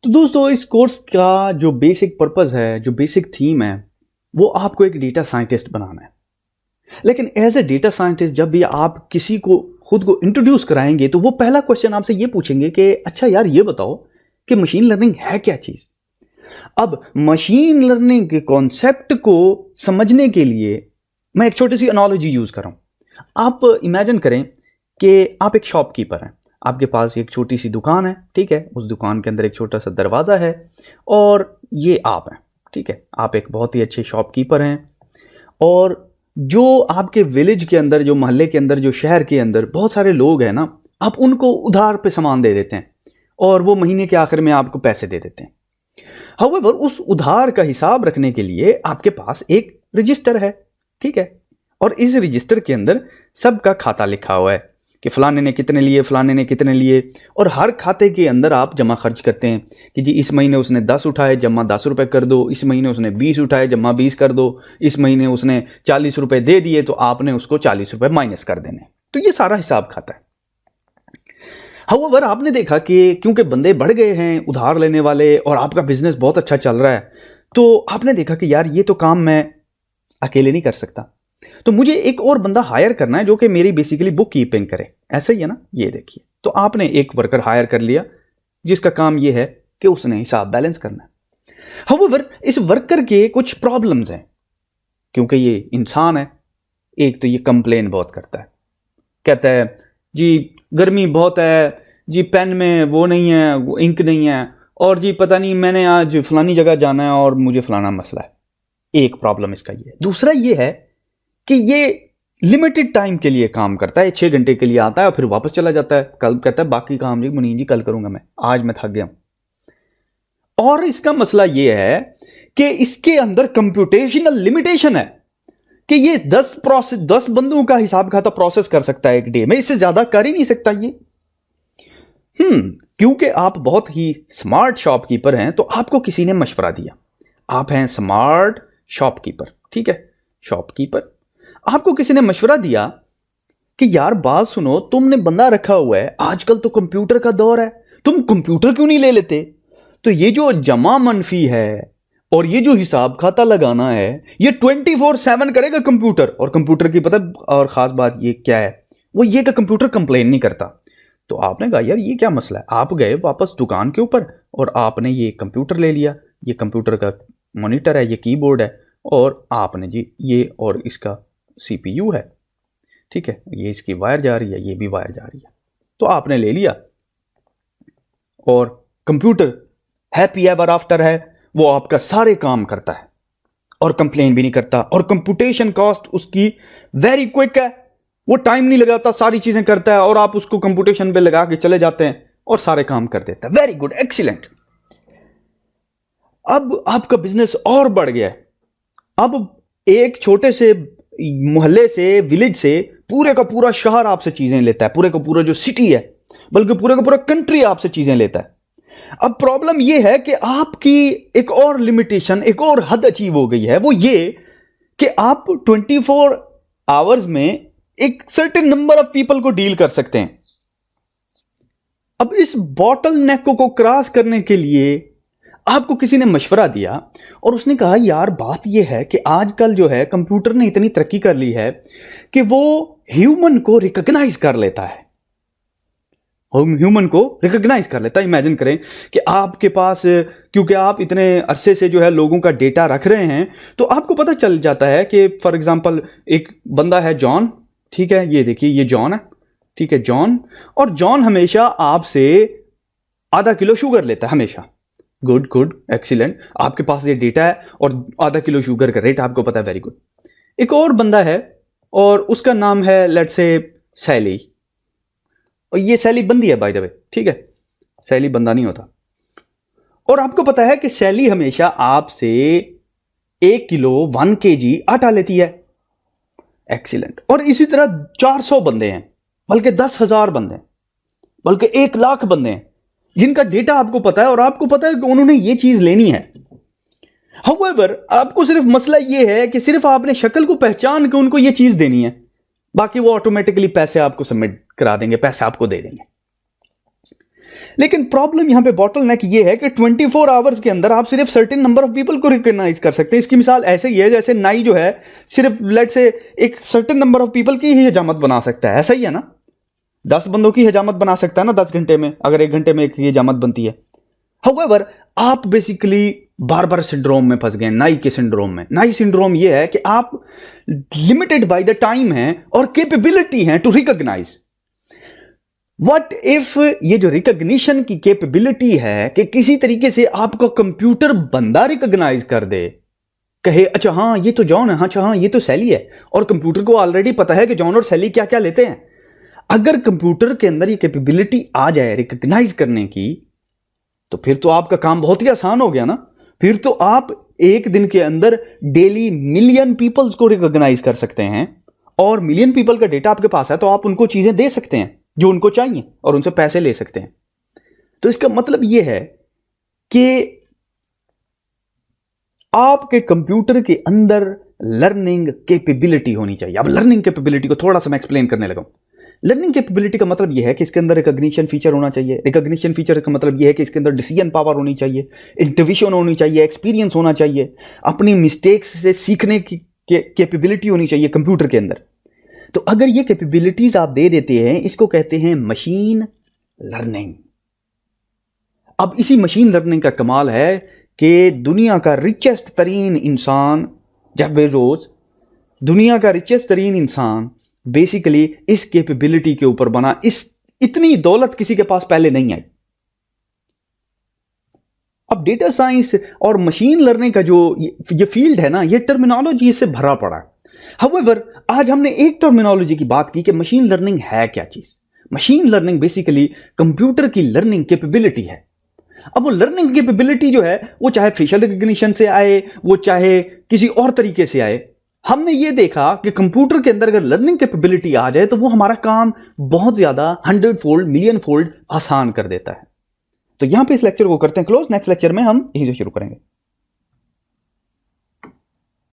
तो दोस्तों इस कोर्स का जो बेसिक पर्पस है, जो बेसिक थीम है, वो आपको एक डेटा साइंटिस्ट बनाना है। लेकिन एज ए डेटा साइंटिस्ट जब भी आप किसी को खुद को इंट्रोड्यूस कराएंगे तो वो पहला क्वेश्चन आपसे ये पूछेंगे कि अच्छा यार ये बताओ कि मशीन लर्निंग है क्या चीज। अब मशीन लर्निंग के कॉन्सेप्ट को समझने के लिए मैं एक छोटी सी एनालॉजी यूज कर रहा हूं। आप इमेजिन करें कि आप एक शॉपकीपर हैं, आपके पास एक छोटी सी दुकान है, ठीक है। उस दुकान के अंदर एक छोटा सा दरवाज़ा है और ये आप हैं, ठीक है। आप एक बहुत ही अच्छे शॉपकीपर हैं और जो आपके विलेज के अंदर, जो मोहल्ले के अंदर, जो शहर के अंदर बहुत सारे लोग हैं ना, आप उनको उधार पे सामान दे देते हैं और वो महीने के आखिर में आपको पैसे दे देते हैं। हाउएवर उस उधार का हिसाब रखने के लिए आपके पास एक रजिस्टर है, ठीक है। और इस रजिस्टर के अंदर सबका खाता लिखा हुआ है कि फलाने ने कितने लिए, फलाने ने कितने लिए, और हर खाते के अंदर आप जमा खर्च करते हैं कि जी इस महीने उसने 10 उठाए, जमा 10 रुपये कर दो, इस महीने उसने 20 उठाए, जमा 20 कर दो, इस महीने उसने 40 रुपये दे दिए तो आपने उसको 40 रुपये माइनस कर देने। तो ये सारा हिसाब खाता है। हाउएवर आपने देखा कि क्योंकि बंदे बढ़ गए हैं उधार लेने वाले और आपका बिजनेस बहुत अच्छा चल रहा है, तो आपने देखा कि यार ये तो काम मैं अकेले नहीं कर सकता, तो मुझे एक और बंदा हायर करना है जो कि मेरी बेसिकली बुक कीपिंग करे। ऐसा ही है ना, ये देखिए। तो आपने एक वर्कर हायर कर लिया जिसका काम ये है कि उसने हिसाब बैलेंस करना है। हाउएवर इस वर्कर के कुछ प्रॉब्लम्स हैं, क्योंकि ये इंसान है। एक तो ये कंप्लेन बहुत करता है, कहता है जी गर्मी बहुत है, जी पेन में वो नहीं है, वो इंक नहीं है, और जी पता नहीं मैंने आज फलानी जगह जाना है और मुझे फलाना मसला है। एक प्रॉब्लम इसका ये है। दूसरा ये है कि ये लिमिटेड टाइम के लिए काम करता है, 6 घंटे के लिए आता है और फिर वापस चला जाता है। कल कहता है बाकी काम जी मुनीन जी कल करूंगा, मैं आज मैं थक गया हूं। और इसका मसला ये है कि इसके अंदर कंप्यूटेशनल लिमिटेशन है कि ये 10 बंदों का हिसाब खाता प्रोसेस कर सकता है एक डे में, इससे ज्यादा कर ही नहीं सकता ये। क्योंकि आप बहुत ही स्मार्ट शॉपकीपर हैं तो आपको किसी ने मशवरा दिया। आप हैं स्मार्ट शॉपकीपर, ठीक है, शॉपकीपर। आपको किसी ने मशवरा दिया कि यार बात सुनो, तुमने बंदा रखा हुआ है, आजकल तो कंप्यूटर का दौर है, तुम कंप्यूटर क्यों नहीं ले लेते? तो ये जो जमा मनफी है और ये जो हिसाब खाता लगाना है ये 24/7 करेगा कंप्यूटर। और कंप्यूटर की पता और खास बात ये क्या है, वो ये कि कंप्यूटर कंप्लेन नहीं करता। तो आपने कहा यार ये क्या मसला है। आप गए वापस दुकान के ऊपर और आपने ये कंप्यूटर ले लिया, ये कंप्यूटर का मॉनिटर है, ये कीबोर्ड है, और आपने जी ये और इसका CPU है, ठीक है, ये इसकी वायर जा रही है, ये भी वायर जा रही है। तो आपने ले लिया और कंप्यूटर हैप्पी एवर आफ्टर है, वो आपका सारे काम करता है और कंप्लेन भी नहीं करता, और कंप्यूटेशन कॉस्ट उसकी वेरी क्विक है, वो टाइम नहीं लगाता, सारी चीजें करता है और आप उसको कंप्यूटेशन पे लगा के चले जाते हैं और सारे काम कर देता है। Very good, excellent. अब आपका बिजनेस और बढ़ गया है। अब एक छोटे से मोहल्ले से, विलेज से पूरे का पूरा शहर आपसे चीजें लेता है, पूरे का पूरा जो सिटी है, बल्कि पूरे का पूरा कंट्री आपसे चीजें लेता है। अब प्रॉब्लम यह है कि आपकी एक और लिमिटेशन, एक और हद अचीव हो गई है, वो ये कि आप 24 आवर्स में एक सर्टेन नंबर ऑफ पीपल को डील कर सकते हैं। अब इस बॉटल नेक को क्रॉस करने के लिए आपको किसी ने मशवरा दिया और उसने कहा यार बात यह है कि आजकल जो है कंप्यूटर ने इतनी तरक्की कर ली है कि वो ह्यूमन को रिकॉग्नाइज कर लेता है, ह्यूमन को रिकॉग्नाइज कर लेता है। इमेजिन करें कि आपके पास, क्योंकि आप इतने अरसे से जो है लोगों का डेटा रख रहे हैं, तो आपको पता चल जाता है कि फॉर एग्जांपल एक बंदा है जॉन, ठीक है, ये देखिए ये जॉन है, ठीक है जॉन, और जॉन हमेशा आपसे आधा किलो शुगर लेता है हमेशा। गुड गुड, एक्सीलेंट, आपके पास ये डेटा है और आधा किलो शुगर का रेट आपको पता है, वेरी गुड। एक और बंदा है और उसका नाम है लेट्स से सैली, और ये सैली बंदी है बाय द वे, ठीक है, सैली बंदा नहीं होता। और आपको पता है कि सैली हमेशा आपसे 1 किलो 1 kg आटा लेती है, एक्सीलेंट। और इसी तरह 400 बंदे हैं, बल्कि 10,000 बंदे हैं, बल्कि 1 लाख बंदे हैं जिनका डेटा आपको पता है और आपको पता है कि उन्होंने ये चीज लेनी है। हाउएवर आपको सिर्फ मसला ये है कि सिर्फ आपने शक्ल को पहचान के उनको ये चीज देनी है, बाकी वो ऑटोमेटिकली पैसे आपको सबमिट करा देंगे, पैसे आपको दे देंगे। लेकिन प्रॉब्लम यहां पे बॉटलनेक ये है कि 24 आवर्स के अंदर आप सिर्फ सर्टेन नंबर ऑफ पीपल को रिकॉग्नाइज कर सकते हैं। इसकी मिसाल ऐसे ही है जैसे नाई जो है सिर्फ लेट से एक सर्टेन नंबर ऑफ पीपल की ही हजामत बना सकता है, ऐसा ही है ना। 10 बंदों की हजामत बना सकता है ना 10 घंटे में, अगर 1 घंटे में एक की हजामत बनती है। हाउएवर आप बेसिकली बार्बर सिंड्रोम में फंस गए, नाई के सिंड्रोम में। नाई सिंड्रोम ये है कि आप लिमिटेड बाय द टाइम हैं और कैपेबिलिटी है टू रिकॉग्नाइज। व्हाट इफ ये जो रिकॉग्निशन की कैपेबिलिटी है कि किसी तरीके से आपको कंप्यूटर बंदा रिकॉग्नाइज कर दे, कहे अच्छा हाँ ये तो जॉन है, अच्छा हाँ ये तो सैली है, और कंप्यूटर को ऑलरेडी पता है कि जॉन और सैली क्या क्या लेते हैं। अगर कंप्यूटर के अंदर ये कैपेबिलिटी आ जाए रिकॉग्नाइज करने की, तो फिर तो आपका काम बहुत ही आसान हो गया ना। फिर तो आप एक दिन के अंदर डेली मिलियन पीपल्स को रिकॉग्नाइज कर सकते हैं, और मिलियन पीपल का डेटा आपके पास है तो आप उनको चीजें दे सकते हैं जो उनको चाहिए और उनसे पैसे ले सकते हैं। तो इसका मतलब यह है कि आपके कंप्यूटर के अंदर लर्निंग कैपेबिलिटी होनी चाहिए। अब लर्निंग कैपेबिलिटी को थोड़ा सा मैं एक्सप्लेन करने लगा। लर्निंग कैपेबिलिटी का मतलब यह है कि इसके अंदर रिकॉग्निशन फीचर होना चाहिए। रिकॉग्निशन फीचर का मतलब यह है कि इसके अंदर डिसीजन पावर होनी चाहिए, इंट्यूशन होनी चाहिए, एक्सपीरियंस होना चाहिए, अपनी मिस्टेक्स से सीखने की कैपेबिलिटी होनी चाहिए कंप्यूटर के अंदर। तो अगर ये कैपेबिलिटीज आप दे देते हैं, इसको कहते हैं मशीन लर्निंग। अब इसी मशीन लर्निंग का कमाल है कि दुनिया का रिचेस्ट तरीन इंसान जेफ बेजोस, दुनिया का रिचेस्ट तरीन इंसान बेसिकली इस कैपेबिलिटी के ऊपर बना। इतनी दौलत किसी के पास पहले नहीं आई। अब डेटा साइंस और मशीन लर्निंग का जो ये फील्ड है ना, ये टर्मिनोलॉजी इससे भरा पड़ा है। हाउएवर आज हमने एक टर्मिनोलॉजी की बात की कि मशीन लर्निंग है क्या चीज। मशीन लर्निंग बेसिकली कंप्यूटर की लर्निंग कैपेबिलिटी है। अब वो लर्निंग कैपेबिलिटी जो है वो चाहे फेशियल रिकग्निशन से आए, वो चाहे किसी और तरीके से आए, हमने ये देखा कि कंप्यूटर के अंदर अगर लर्निंग कैपेबिलिटी आ जाए तो वो हमारा काम बहुत ज्यादा 100 फोल्ड, मिलियन फोल्ड आसान कर देता है। तो यहां पे इस लेक्चर को करते हैं क्लोज। नेक्स्ट लेक्चर में हम यहीं से शुरू करेंगे।